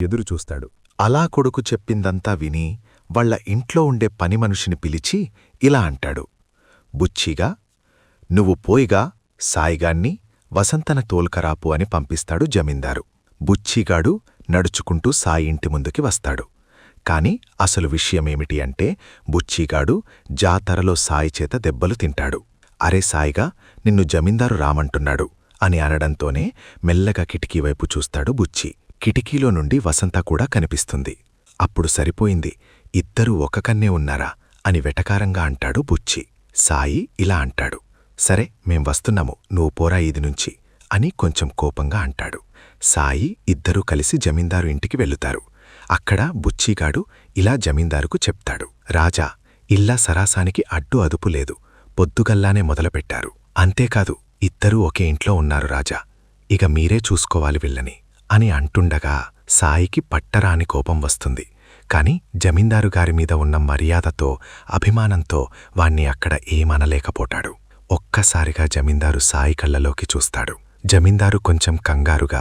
ఎదురుచూస్తాడు. అలా కొడుకు చెప్పిందంతా విని వాళ్ళ ఇంట్లో ఉండే పనిమనిషిని పిలిచి ఇలా అంటాడు. బుచ్చిగా, నువ్వు పోయిగా సాయిగాన్ని వసంతన తోల్కరాపు అని పంపిస్తాడు జమీందారు. బుచ్చిగాడు నడుచుకుంటూ సాయి ఇంటి ముందుకి వస్తాడు. కాని అసలు విషయమేమిటి అంటే బుచ్చిగాడు జాతరలో సాయి చేత దెబ్బలు తింటాడు. అరే సాయిగా, నిన్ను జమీందారు రామంటున్నాడు అని అనడంతోనే మెల్లగా కిటికీవైపు చూస్తాడు బుచ్చి. కిటికీలో నుండి వసంత కూడా కనిపిస్తుంది. అప్పుడు సరిపోయింది, ఇద్దరూ ఒక కన్నే ఉన్నారా అని వెటకారంగా అంటాడు బుచ్చి. సాయి ఇలా అంటాడు, సరే మేం వస్తున్నాము, నువ్వు పోరా ఈది నుంచి అని కొంచెం కోపంగా అంటాడు. సాయి ఇద్దరూ కలిసి జమీందారు ఇంటికి వెళ్లుతారు. అక్కడ బుచ్చిగాడు ఇలా జమీందారుకు చెప్తాడు. రాజా, ఇల్లా సరాసానికి అడ్డు అదుపు లేదు, పొద్దుగల్లానే మొదలుపెట్టారు. అంతేకాదు ఇద్దరూ ఒకే ఇంట్లో ఉన్నారు రాజా, ఇక మీరే చూసుకోవాలి వీళ్ళని అని అంటుండగా సాయికి పట్టరాని కోపం వస్తుంది. కాని జమీందారుగారిమీద ఉన్న మర్యాదతో అభిమానంతో వాణ్ణి అక్కడ ఏమనలేకపోతాడు. ఒక్కసారిగా జమీందారు సాయి కళ్ళలోకి చూస్తాడు. జమీందారు కొంచెం కంగారుగా